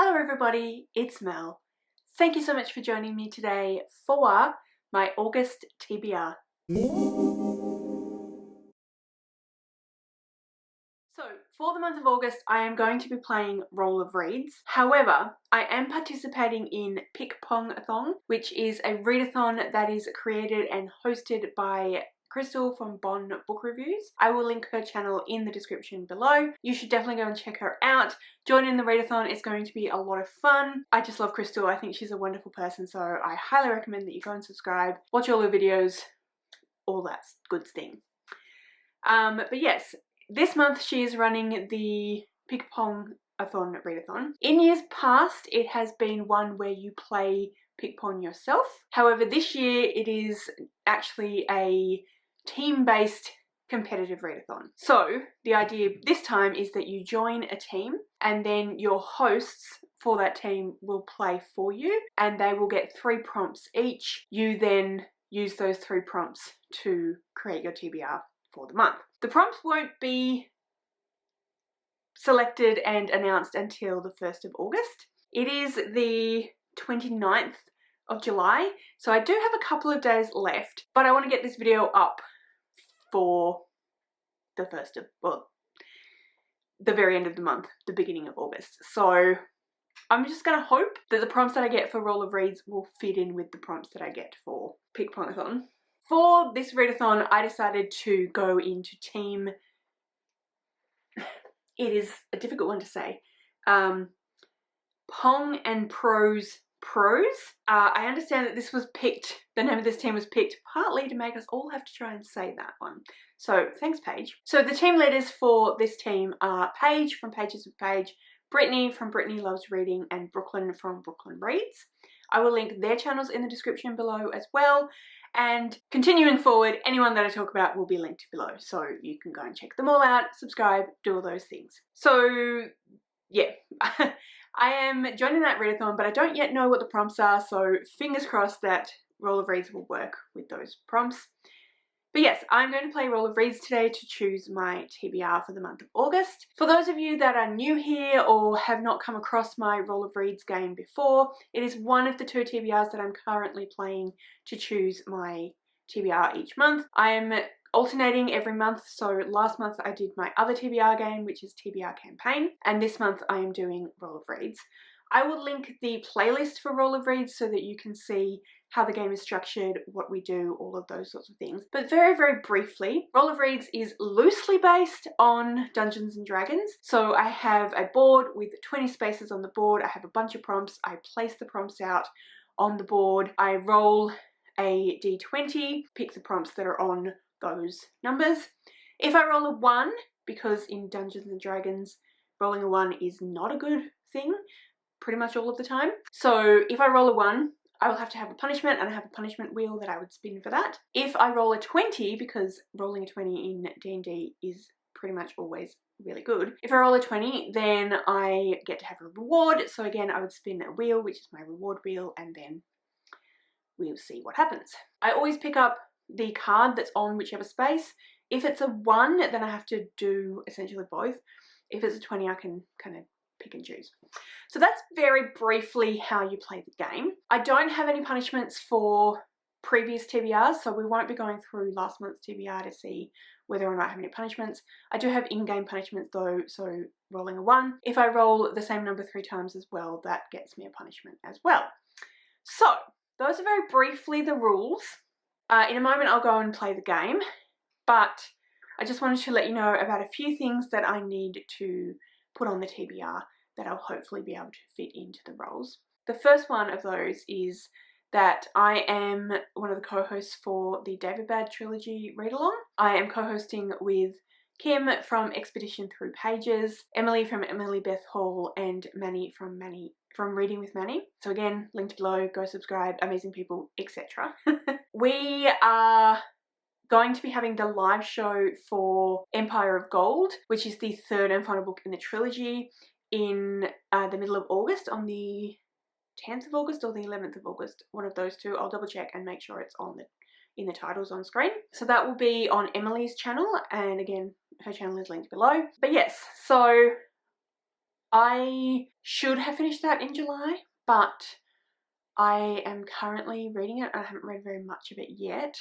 Hello everybody, it's Mel. Thank you so much for joining me today for my August TBR. So for the month of August, I am going to be playing Roll of Reads. However, I am participating in Pickpongathon, which is a readathon that is created and hosted by Crystal from Bon Book Reviews. I will link her channel in the description below. You should definitely go and check her out. Join in the readathon. It's going to be a lot of fun. I just love Crystal. I think she's a wonderful person, so I highly recommend that you go and subscribe, watch all her videos, all that good thing. But yes, this month she is running the Pickpongathon readathon. In years past, it has been one where you play Pickpong yourself. However, this year it is actually a team-based competitive readathon. So the idea this time is that you join a team and then your hosts for that team will play for you and they will get 3 prompts each. You then use those 3 prompts to create your TBR for the month. The prompts won't be selected and announced until the 1st of August. It is the 29th of July, so I do have a couple of days left, but I want to get this video up for the 1st of, well, the very end of the month, the beginning of August. So I'm just going to hope that the prompts that I get for Roll of Reads will fit in with the prompts that I get for Pickpongathon. For this readathon, I decided to go into team, it is a difficult one to say, Pong and Prose Pro. I understand that this was picked, the name of this team was picked partly to make us all have to try and say that one. So thanks, Paige. So the team leaders for this team are Paige from Pages of Paige, Brittany from Brittany Loves Reading, and Brooklyn from Brooklyn Reads. I will link their channels in the description below as well. And continuing forward, anyone that I talk about will be linked below. So you can go and check them all out, subscribe, do all those things. So yeah, I am joining that readathon, but I don't yet know what the prompts are, so fingers crossed that Roll of Reads will work with those prompts. But yes, I'm going to play Roll of Reads today to choose my TBR for the month of August. For those of you that are new here or have not come across my Roll of Reads game before, it is one of the 2 TBRs that I'm currently playing to choose my TBR each month. I am alternating every month, so last month I did my other TBR game, which is TBR Campaign, and this month I am doing Roll of Reads. I will link the playlist for Roll of Reads so that you can see how the game is structured, what we do, all of those sorts of things. But very, very briefly, Roll of Reads is loosely based on Dungeons and Dragons. So I have a board with 20 spaces on the board. I have a bunch of prompts. I place the prompts out on the board. I roll a d20, pick the prompts that are on those numbers. If I roll a 1, because in Dungeons and Dragons, rolling a 1 is not a good thing pretty much all of the time. So if I roll a 1, I will have to have a punishment, and I have a punishment wheel that I would spin for that. If I roll a 20, because rolling a 20 in D&D is pretty much always really good. If I roll a 20, then I get to have a reward. So again, I would spin a wheel, which is my reward wheel, and then we'll see what happens. I always pick up the card that's on whichever space. If it's a 1, then I have to do essentially both. If it's a 20, I can kind of pick and choose. So that's very briefly how you play the game. I don't have any punishments for previous TBRs, so we won't be going through last month's TBR to see whether or not I have any punishments. I do have in-game punishments though, so rolling a 1. If I roll the same number 3 times as well, that gets me a punishment as well. So those are very briefly the rules. In a moment I'll go and play the game, but I just wanted to let you know about a few things that I need to put on the TBR that I'll hopefully be able to fit into the roles. The first one of those is that I am one of the co-hosts for the David Bad Trilogy read-along. I am co-hosting with Kim from Expedition Through Pages, Emily from Emily Beth Hall, and Manny from Reading with Manny. So again, linked below, go subscribe, amazing people, etc. We are going to be having the live show for Empire of Gold, which is the 3rd and final book in the trilogy, in the middle of August, on the 10th of August or the 11th of August, one of those two. I'll double check and make sure it's on in the titles on screen. So that will be on Emily's channel, and again, her channel is linked below. But yes, so I should have finished that in July, but I am currently reading it. I haven't read very much of it yet,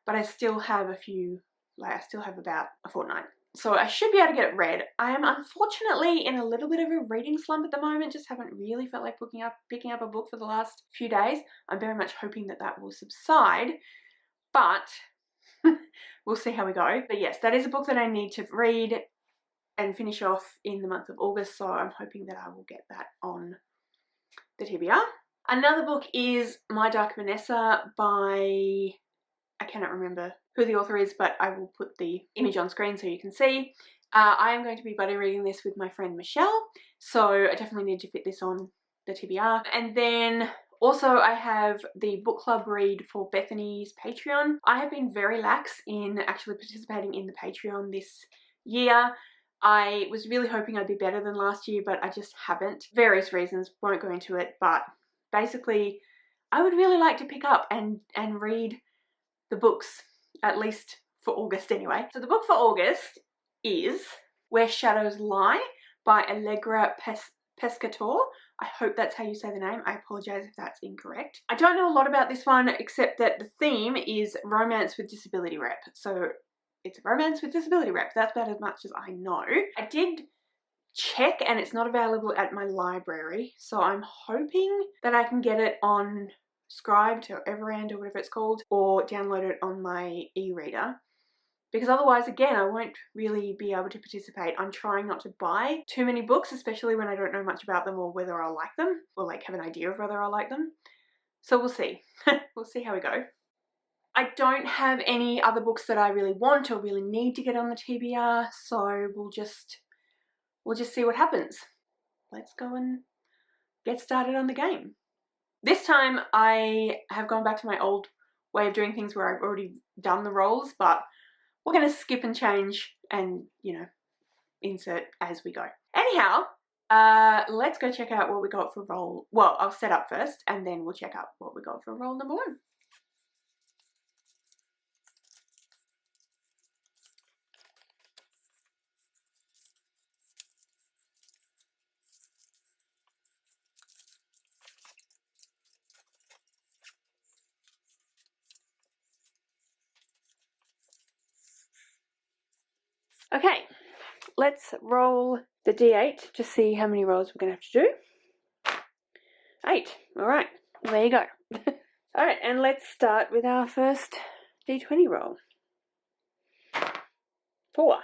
but I still have a few, like I still have about a fortnight. So I should be able to get it read. I am unfortunately in a little bit of a reading slump at the moment, just haven't really felt like picking up a book for the last few days. I'm very much hoping that that will subside, but we'll see how we go. But yes, that is a book that I need to read and finish off in the month of August, so I'm hoping that I will get that on the TBR. Another book is My Dark Vanessa by, I cannot remember who the author is, but I will put the image on screen so you can see. I am going to be buddy reading this with my friend Michelle, so I definitely need to fit this on the TBR. And then also I have the book club read for Bethany's Patreon. I have been very lax in actually participating in the Patreon this year. I was really hoping I'd be better than last year, but I just haven't. Various reasons, won't go into it, but basically I would really like to pick up and read the books, at least for August anyway. So the book for August is Where Shadows Lie by Allegra Pescatore. I hope that's how you say the name. I apologise if that's incorrect. I don't know a lot about this one, except that the theme is romance with disability rep. So it's a romance with disability rep. That's about as much as I know. I did check and it's not available at my library, so I'm hoping that I can get it on Scribd or Everand or whatever it's called, or download it on my e-reader, because otherwise again I won't really be able to participate. I'm trying not to buy too many books, especially when I don't know much about them or whether I'll like them, or like have an idea of whether I'll like them. So we'll see. We'll see how we go. I don't have any other books that I really want or really need to get on the TBR, so we'll just see what happens. Let's go and get started on the game. This time I have gone back to my old way of doing things where I've already done the rolls, but we're going to skip and change and, you know, insert as we go. Anyhow, let's go check out what we got for roll. Well, I'll set up first and then we'll check out what we got for roll number 1. Okay, let's roll the d8 to see how many rolls we're going to have to do. 8. Alright, well, there you go. Alright, and let's start with our first d20 roll. 4.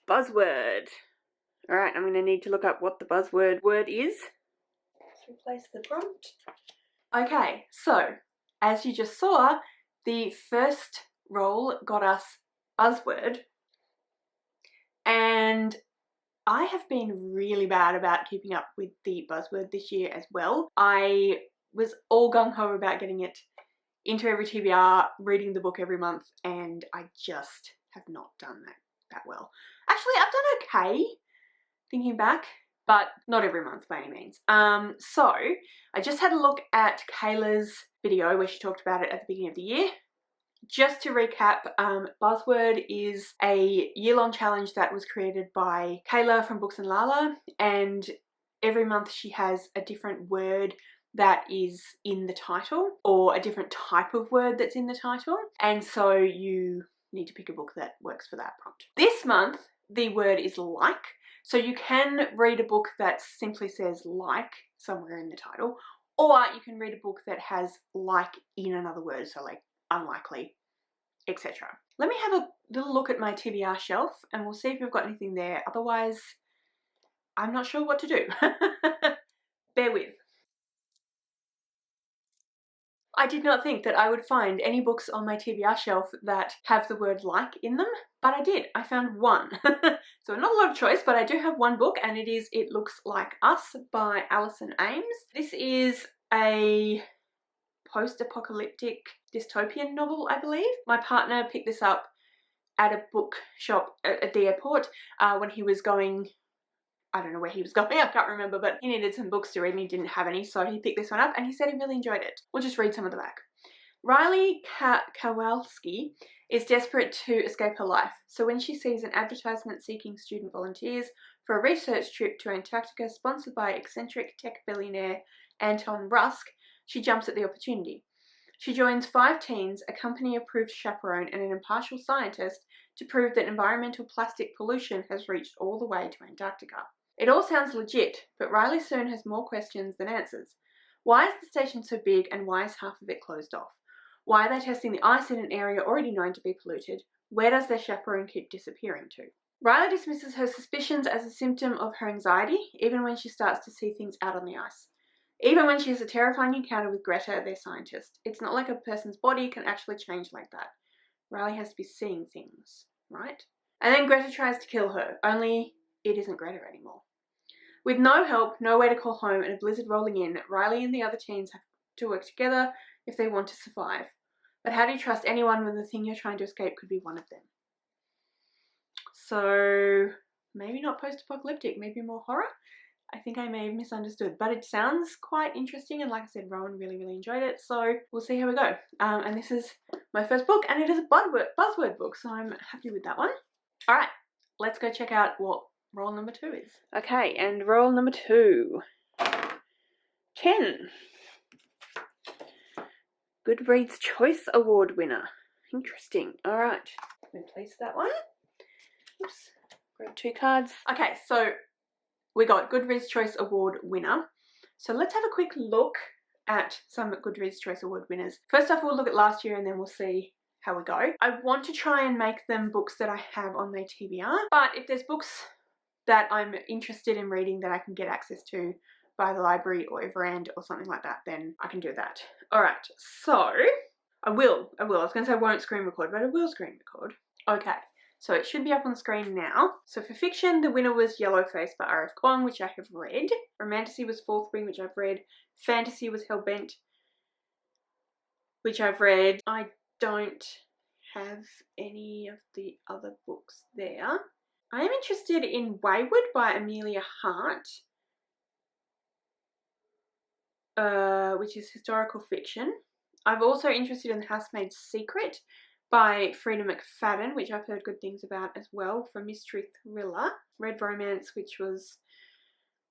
Buzzword. Alright, I'm going to need to look up what the buzzword word is. Let's replace the prompt. Okay, so as you just saw, the first roll got us buzzword, and I have been really bad about keeping up with the buzzword this year as well. I was all gung-ho about getting it into every TBR, reading the book every month, and I just have not done that well. Actually, I've done okay, thinking back, but not every month by any means. So I just had a look at Kayla's video where she talked about it at the beginning of the year. Just to recap, Buzzword is a year-long challenge that was created by Kayla from Books and Lala, and every month she has a different word that is in the title, or a different type of word that's in the title, and so you need to pick a book that works for that prompt. This month the word is like, so you can read a book that simply says like somewhere in the title, or you can read a book that has like in another word, so like unlikely, etc. Let me have a little look at my TBR shelf and we'll see if we've got anything there. Otherwise, I'm not sure what to do. Bear with. I did not think that I would find any books on my TBR shelf that have the word like in them, but I did. I found one. So not a lot of choice, but I do have one book, and it is It Looks Like Us by Alison Ames. This is a post-apocalyptic dystopian novel, I believe. My partner picked this up at a bookshop at the airport when he was going, I don't know where he was going, I can't remember, but he needed some books to read and he didn't have any, so he picked this one up and he said he really enjoyed it. We'll just read some of the back. Riley Kowalski is desperate to escape her life, so when she sees an advertisement seeking student volunteers for a research trip to Antarctica sponsored by eccentric tech billionaire Anton Rusk, she jumps at the opportunity. She joins 5 teens, a company-approved chaperone, and an impartial scientist to prove that environmental plastic pollution has reached all the way to Antarctica. It all sounds legit, but Riley soon has more questions than answers. Why is the station so big, and why is half of it closed off? Why are they testing the ice in an area already known to be polluted? Where does their chaperone keep disappearing to? Riley dismisses her suspicions as a symptom of her anxiety, even when she starts to see things out on the ice. Even when she has a terrifying encounter with Greta, their scientist. It's not like a person's body can actually change like that. Riley has to be seeing things, right? And then Greta tries to kill her, only it isn't Greta anymore. With no help, nowhere to call home, and a blizzard rolling in, Riley and the other teens have to work together if they want to survive. But how do you trust anyone when the thing you're trying to escape could be one of them? So, maybe not post-apocalyptic, maybe more horror? I think I may have misunderstood, but it sounds quite interesting, and like I said, Rowan really enjoyed it, so we'll see how we go. And this is my first book, and it is a buzzword book, so I'm happy with that one. Alright, let's go check out what roll number 2 is. Okay, and roll number 2. 10. Goodreads Choice Award winner. Interesting. Alright, replace that one. Oops, grab 2 cards. Okay, so we got Goodreads Choice Award winner. So let's have a quick look at some Goodreads Choice Award winners. First off, we'll look at last year and then we'll see how we go. I want to try and make them books that I have on my TBR, but if there's books that I'm interested in reading that I can get access to by the library or Everand or something like that, then I can do that. Alright, so I will. I was going to say I won't screen record, but I will screen record. Okay. So it should be up on the screen now. So for fiction, the winner was Yellowface by R.F. Kuang, which I have read. Romantasy was Fourth Wing, which I've read. Fantasy was Hellbent, which I've read. I don't have any of the other books there. I am interested in Wayward by Amelia Hart, which is historical fiction. I'm also interested in The Housemaid's Secret by Frida McFadden, which I've heard good things about as well, for mystery thriller. Red Romance, which was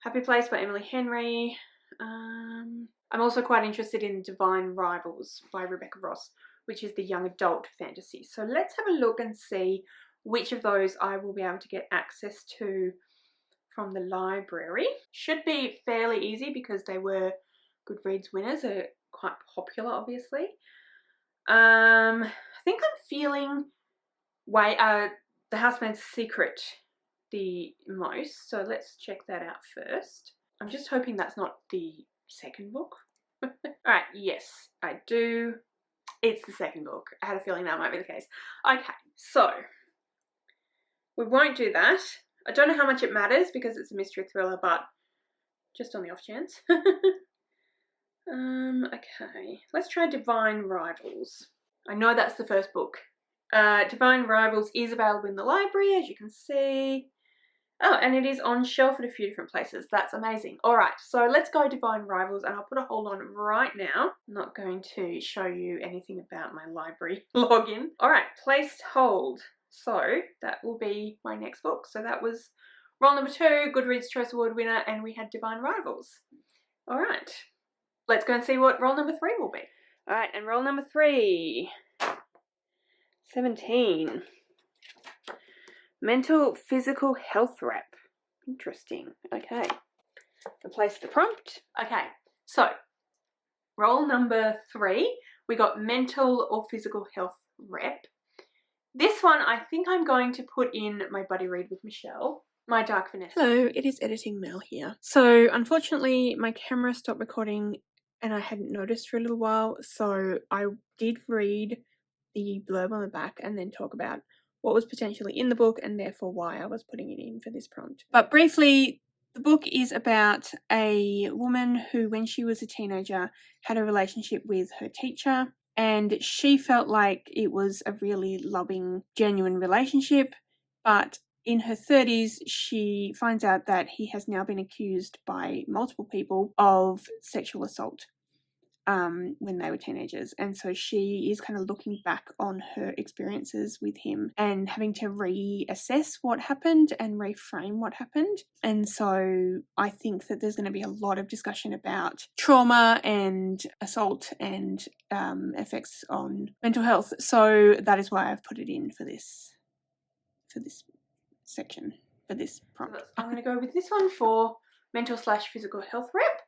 Happy Place by Emily Henry. I'm also quite interested in Divine Rivals by Rebecca Ross, which is the young adult fantasy. So let's have a look and see which of those I will be able to get access to from the library. Should be fairly easy because they were Goodreads winners. They're quite popular, obviously. I think I'm feeling The Housemaid's Secret the most, so let's check that out first. I'm just hoping that's not the second book. Alright, yes, I do. It's the second book. I had a feeling that might be the case. Okay, so we won't do that. I don't know how much it matters because it's a mystery thriller, but just on the off chance. Okay, let's try Divine Rivals. I know that's the first book. Divine Rivals is available in the library, as you can see. Oh, and it is on shelf at a few different places. That's amazing. Alright, so let's go Divine Rivals, and I'll put a hold on right now. I'm not going to show you anything about my library login. Alright, placed hold. So that will be my next book. So that was roll number 2, Goodreads Choice Award winner, and we had Divine Rivals. Alright, let's go and see what roll number 3 will be. Alright, and roll number 3. 17. Mental Physical Health Rep. Interesting. Okay. Replace the prompt. Okay, so roll number 3. We got Mental or Physical Health Rep. This one I think I'm going to put in my buddy read with Michelle. My Dark Vanessa. Hello, it is Editing Mel here. So unfortunately my camera stopped recording and I hadn't noticed for a little while, so I did read the blurb on the back and then talk about what was potentially in the book and therefore why I was putting it in for this prompt. But briefly, the book is about a woman who, when she was a teenager, had a relationship with her teacher, and she felt like it was a really loving, genuine relationship, but in her 30s, she finds out that he has now been accused by multiple people of sexual assault. when they were teenagers, and so she is kind of looking back on her experiences with him and having to reassess what happened and reframe what happened. And so I think that there's going to be a lot of discussion about trauma and assault and effects on mental health. So that is why I've put it in for this section, for this prompt. I'm going to go with this one for mental/physical health rep.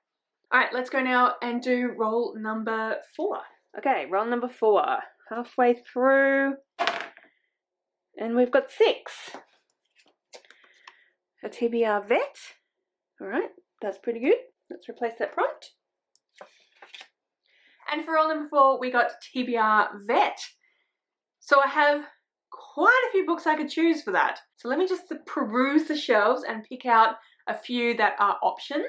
Alright, let's go now and do roll number 4. Okay, roll number 4. Halfway through. And we've got 6. A TBR Vet. Alright, that's pretty good. Let's replace that prompt. And for roll number 4, we got TBR Vet. So I have quite a few books I could choose for that. So let me just peruse the shelves and pick out a few that are options.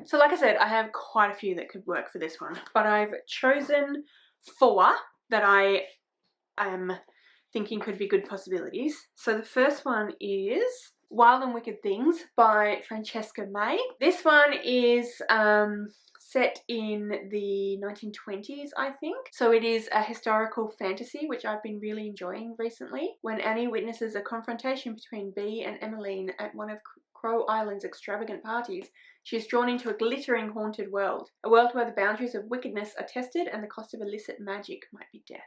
So like I said, I have quite a few that could work for this one, but I've chosen 4 that I am thinking could be good possibilities. So the first one is Wild and Wicked Things by Francesca May. This one is set in the 1920s, I think. So it is a historical fantasy, which I've been really enjoying recently. When Annie witnesses a confrontation between Bee and Emmeline at one of Crow Island's extravagant parties, she is drawn into a glittering, haunted world. A world where the boundaries of wickedness are tested and the cost of illicit magic might be death.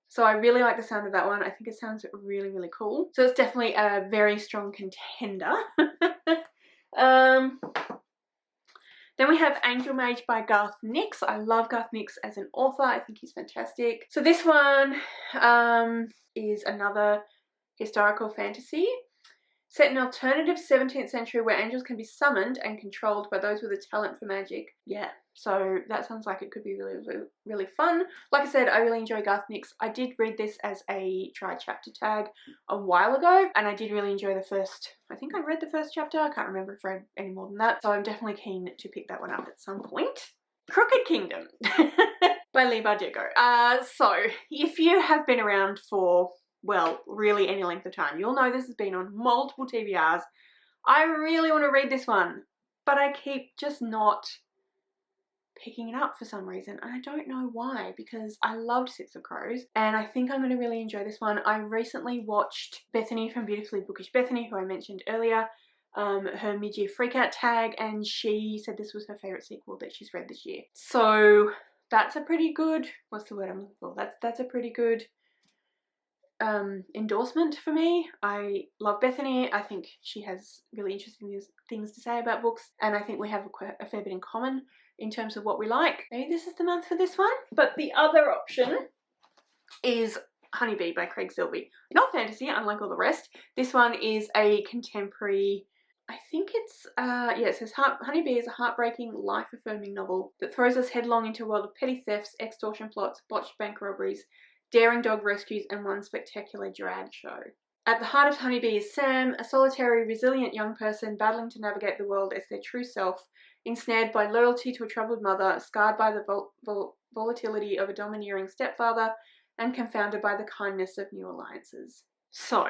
So I really like the sound of that one. I think it sounds really, really cool. So it's definitely a very strong contender. Then we have Angel Mage by Garth Nix. I love Garth Nix as an author. I think he's fantastic. So this one is another historical fantasy set in an alternative 17th century where angels can be summoned and controlled by those with a talent for magic. Yeah, so that sounds like it could be really, really, really fun. Like I said, I really enjoy Garth Nix. I did read this as a try chapter tag a while ago, and I did really enjoy the first, I think I read the first chapter. I can't remember if I read any more than that, so I'm definitely keen to pick that one up at some point. Crooked Kingdom by Leigh Bardugo. So if you have been around for, well, really any length of time, you'll know this has been on multiple TBRs. I really want to read this one, but I keep just not picking it up for some reason. And I don't know why, because I loved Six of Crows and I think I'm going to really enjoy this one. I recently watched Bethany from Beautifully Bookish Bethany, who I mentioned earlier, her mid-year freakout tag, and she said this was her favourite sequel that she's read this year. So that's a pretty good, what's the word I'm looking for? That's a pretty good endorsement for me. I love Bethany. I think she has really interesting things to say about books, and I think we have a fair bit in common in terms of what we like. Maybe this is the month for this one. But the other option is Honeybee by Craig Silvey. Not fantasy, unlike all the rest. This one is a contemporary, I think it's, yeah, it says Honeybee is a heartbreaking, life-affirming novel that throws us headlong into a world of petty thefts, extortion plots, botched bank robberies, daring dog rescues, and one spectacular drag show. At the heart of Honeybee is Sam, a solitary, resilient young person battling to navigate the world as their true self, ensnared by loyalty to a troubled mother, scarred by the volatility of a domineering stepfather, and confounded by the kindness of new alliances. So,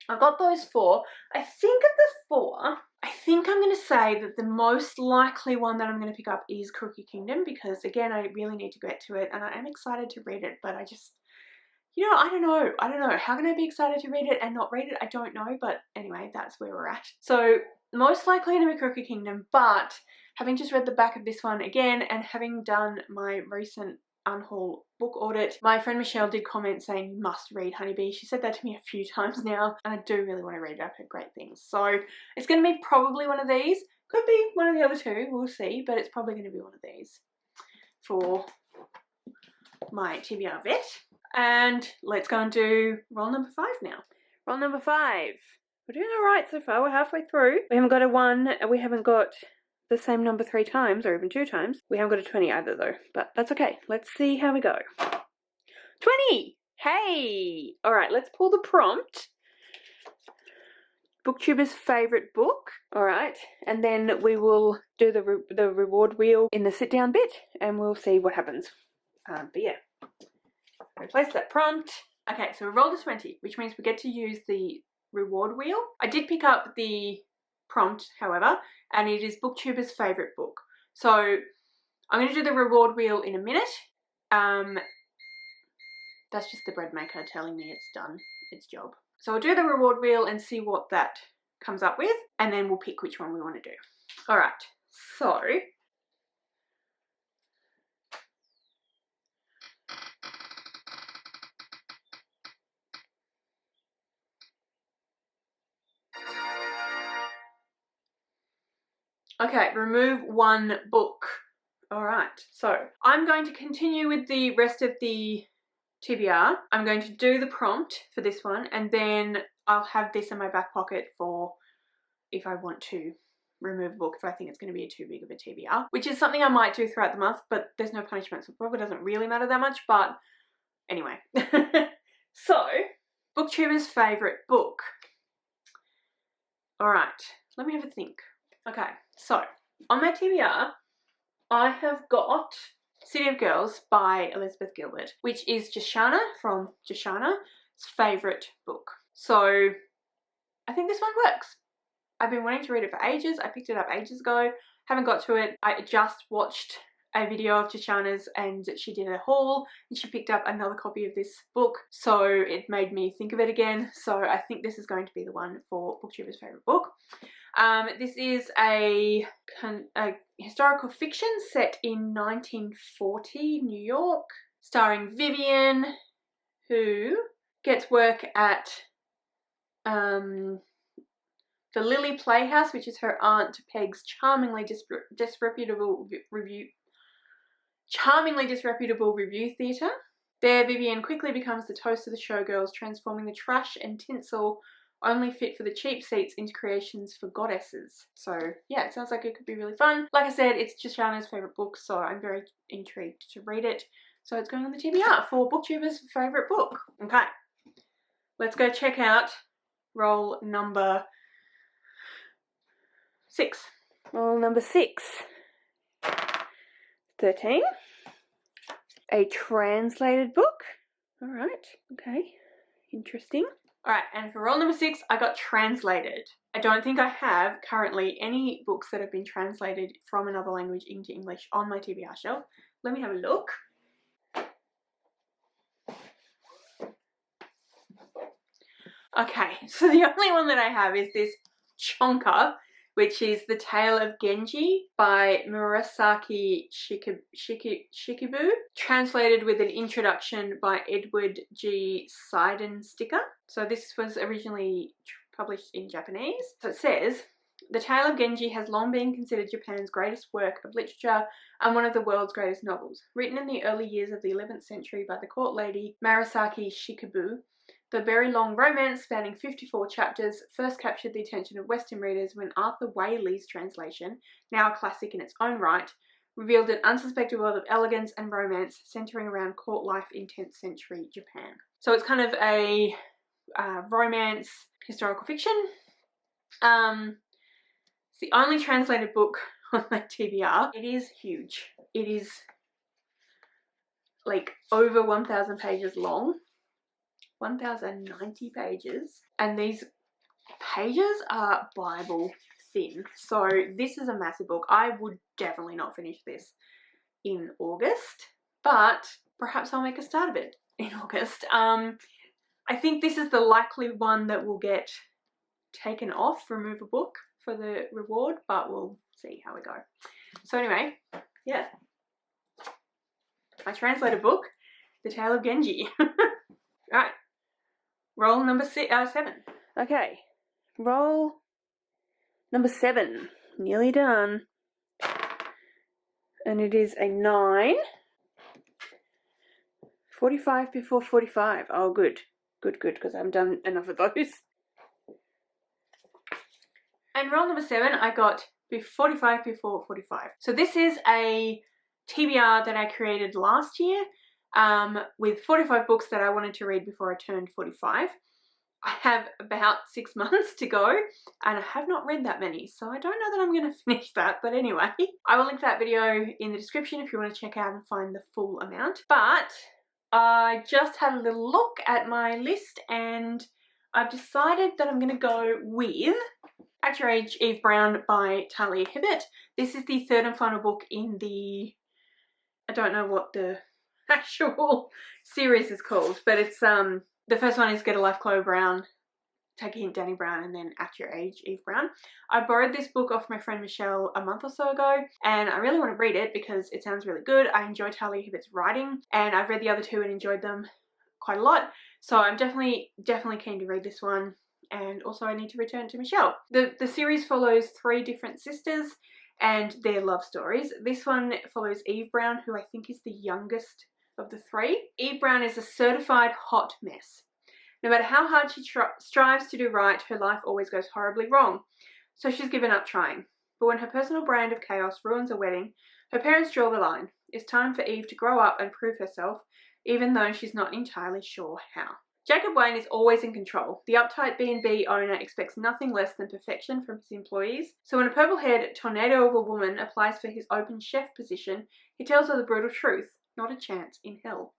I've got those 4. I think of the 4, I think I'm going to say that the most likely one that I'm going to pick up is Crooked Kingdom, because again, I really need to get to it and I am excited to read it, but I just, you know, I don't know. How can I be excited to read it and not read it? I don't know, but anyway, that's where we're at. So most likely going to be Crooked Kingdom, but having just read the back of this one again and having done my recent Unhaul book audit, my friend Michelle did comment saying you must read Honeybee. She said that to me a few times now, and I do really want to read it. I've heard great things. So it's going to be probably one of these. Could be one of the other 2, we'll see, but it's probably going to be one of these for my TBR Vet. And let's go and do roll number 5 now. Roll number 5. We're doing alright so far. We're halfway through. We haven't got a 1. We haven't got the same number 3 times or even 2 times. We haven't got a 20 either though, but that's okay. Let's see how we go. 20! Hey! Alright, let's pull the prompt. Booktuber's favourite book. Alright, and then we will do the reward wheel in the sit down bit and we'll see what happens. But yeah, replace that prompt. Okay, so we rolled a 20, which means we get to use the reward wheel. I did pick up the prompt, however, and it is Booktuber's favourite book. So I'm going to do the reward wheel in a minute. That's just the bread maker telling me it's done its job. So I'll do the reward wheel and see what that comes up with, and then we'll pick which one we want to do. Alright, so okay, remove one book. Alright, so I'm going to continue with the rest of the TBR. I'm going to do the prompt for this one, and then I'll have this in my back pocket for if I want to remove a book if I think it's going to be too big of a TBR, which is something I might do throughout the month, but there's no punishment, so it probably doesn't really matter that much, but anyway. So, Booktuber's favourite book. Alright, let me have a think. Okay, so on my TBR, I have got City of Girls by Elizabeth Gilbert, which is Joshana from Joshana's favourite book. So I think this one works. I've been wanting to read it for ages. I picked it up ages ago, haven't got to it. I just watched a video of Joshana's and she did a haul and she picked up another copy of this book, so it made me think of it again. So I think this is going to be the one for Booktuber's favourite book. This is a historical fiction set in 1940 New York, starring Vivian, who gets work at the Lily Playhouse, which is her aunt Peg's charmingly disreputable revue theatre. There, Vivian quickly becomes the toast of the showgirls, transforming the trash and tinsel only fit for the cheap seats into creations for goddesses. So yeah, it sounds like it could be really fun. Like I said, it's Joshana's favourite book, so I'm very intrigued to read it. So it's going on the TBR for Booktuber's favourite book. Okay, let's go check out roll number 6. Roll number 6. 13. A translated book. Alright, okay, interesting. Alright, and for roll number 6, I got translated. I don't think I have currently any books that have been translated from another language into English on my TBR shelf. Let me have a look. Okay, so the only one that I have is this chonker, which is The Tale of Genji by Murasaki Shikibu, translated with an introduction by Edward G. Seidensticker. So this was originally published in Japanese. So it says, The Tale of Genji has long been considered Japan's greatest work of literature and one of the world's greatest novels. Written in the early years of the 11th century by the court lady Murasaki Shikibu, the very long romance, spanning 54 chapters, first captured the attention of Western readers when Arthur Waley's translation, now a classic in its own right, revealed an unsuspected world of elegance and romance centering around court life in 10th century Japan. So it's kind of a romance historical fiction. It's the only translated book on my TBR. It is huge. It is like over 1,000 pages long. 1,090 pages, and these pages are Bible thin, so this is a massive book. I would definitely not finish this in August, but perhaps I'll make a start of it in August. I think this is the likely one that will get taken off, remove a book for the reward, but we'll see how we go. So anyway, yeah, my translated book, The Tale of Genji. Right. Roll number 7. Okay, roll number 7. Nearly done. And it is a 9. 45 before 45. Oh, good. Good, because I haven't done enough of those. And roll number 7, I got 45 before 45. So this is a TBR that I created last year. with 45 books that I wanted to read before I turned 45. I have about 6 months to go and I have not read that many, so I don't know that I'm going to finish that, but anyway, I will link that video in the description if you want to check out and find the full amount. But I just had a little look at my list and I've decided that I'm going to go with At Your Age, Eve Brown by Talia Hibbert. This is the third and final book in the, I don't know what the actual series is called, but it's the first one is Get a Life, Chloe Brown, Take a Hint, Danny Brown, and then At Your Age, Eve Brown. I borrowed this book off my friend Michelle a month or so ago, and I really want to read it because it sounds really good. I enjoy Talia Hibbert's writing, and I've read the other two and enjoyed them quite a lot, so I'm definitely keen to read this one. And also I need to return to Michelle. The series follows 3 different sisters and their love stories. This one follows Eve Brown, who I think is the youngest of the 3. Eve Brown is a certified hot mess. No matter how hard she strives to do right, her life always goes horribly wrong. So she's given up trying. But when her personal brand of chaos ruins a wedding, her parents draw the line. It's time for Eve to grow up and prove herself, even though she's not entirely sure how. Jacob Wayne is always in control. The uptight B&B owner expects nothing less than perfection from his employees, so when a purple-haired tornado of a woman applies for his open chef position, he tells her the brutal truth, not a chance in hell.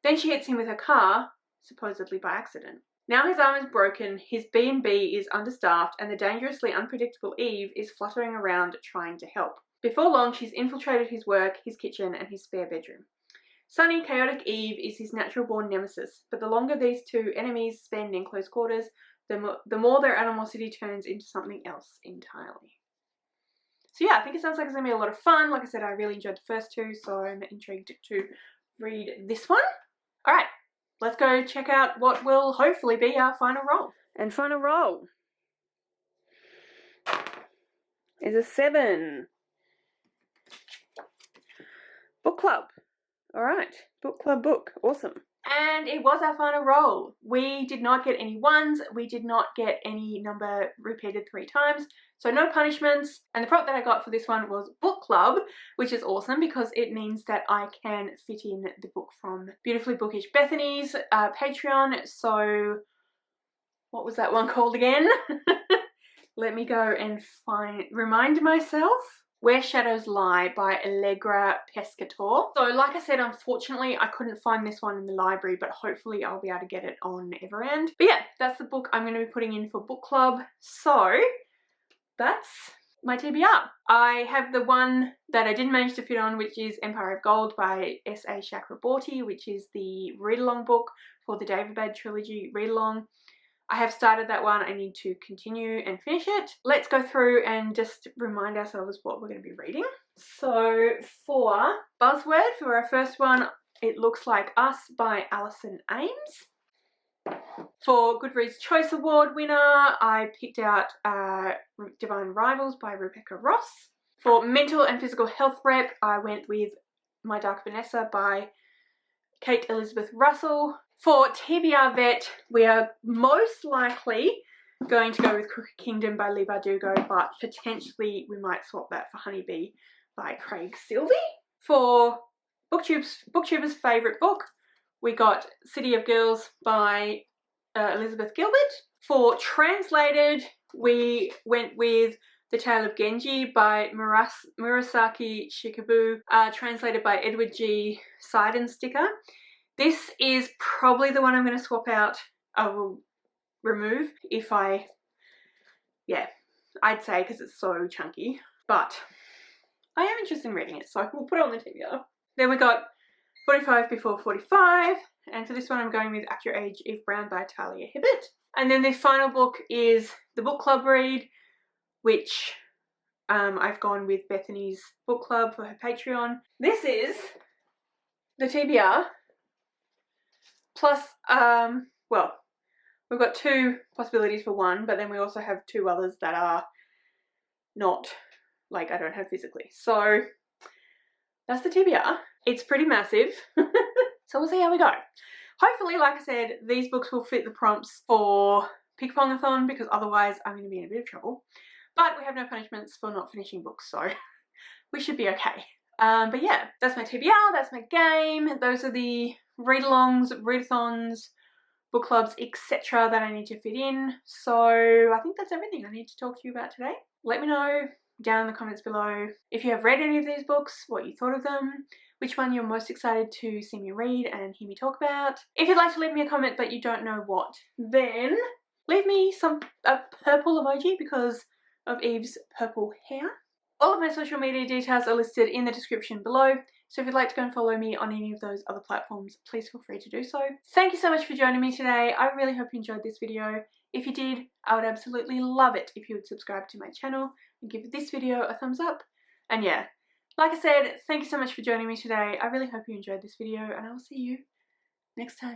Then she hits him with her car, supposedly by accident. Now his arm is broken, his B&B is understaffed, and the dangerously unpredictable Eve is fluttering around trying to help. Before long, she's infiltrated his work, his kitchen, and his spare bedroom. Sunny, chaotic Eve is his natural-born nemesis, but the longer these two enemies spend in close quarters, the more their animosity turns into something else entirely. So yeah, I think it sounds like it's going to be a lot of fun. Like I said, I really enjoyed the first 2, so I'm intrigued to read this one. Alright, let's go check out what will hopefully be our final roll. And final roll is a 7. Book club. Alright, book club book. Awesome. And it was our final roll. We did not get any 1s. We did not get any number repeated 3 times. So no punishments. And the prompt that I got for this one was book club, which is awesome because it means that I can fit in the book from Beautifully Bookish Bethany's Patreon. So what was that one called again? Let me go and remind myself. Where Shadows Lie by Allegra Pescator. So like I said, unfortunately I couldn't find this one in the library, but hopefully I'll be able to get it on Everend. But yeah, that's the book I'm going to be putting in for book club. So that's my TBR. I have the one that I didn't manage to fit on, which is Empire of Gold by S.A. Chakraborty, which is the read-along book for the David trilogy read-along. I have started that one. I need to continue and finish it. Let's go through and just remind ourselves what we're going to be reading. So for Buzzword, for our first one, It Looks Like Us by Alison Ames. For Goodreads Choice Award winner, I picked out Divine Rivals by Rebecca Ross. For Mental and Physical Health Rep, I went with My Dark Vanessa by Kate Elizabeth Russell. For TBR Vet, we are most likely going to go with Crooked Kingdom by Leigh Bardugo, but potentially we might swap that for Honeybee by Craig Silvey. For Booktuber's favourite book, we got City of Girls by Elizabeth Gilbert. For Translated, we went with The Tale of Genji by Murasaki Shikabu, translated by Edward G. Seidensticker. This is probably the one I'm going to swap out. I will remove if I'd say, because it's so chunky. But I am interested in reading it, so we'll put it on the TBR. Then we got 45 Before 45, and for this one I'm going with At Your Age, Eve Brown by Talia Hibbert. And then the final book is the book club read, which I've gone with Bethany's book club for her Patreon. This is the TBR. Plus, well, we've got 2 possibilities for one, but then we also have 2 others that are not, like, I don't have physically. So that's the TBR. It's pretty massive. So we'll see how we go. Hopefully, like I said, these books will fit the prompts for Pickpongathon, because otherwise I'm going to be in a bit of trouble. But we have no punishments for not finishing books, so we should be okay. But yeah, that's my TBR, that's my game. Those are the read-alongs, readathons, book clubs, etc. that I need to fit in. So I think that's everything I need to talk to you about today. Let me know down in the comments below if you have read any of these books, what you thought of them, which one you're most excited to see me read and hear me talk about. If you'd like to leave me a comment but you don't know what, then leave me a purple emoji because of Eve's purple hair. All of my social media details are listed in the description below, so if you'd like to go and follow me on any of those other platforms, please feel free to do so. Thank you so much for joining me today. I really hope you enjoyed this video. If you did, I would absolutely love it if you would subscribe to my channel and give this video a thumbs up. And yeah, like I said, thank you so much for joining me today. I really hope you enjoyed this video, and I will see you next time.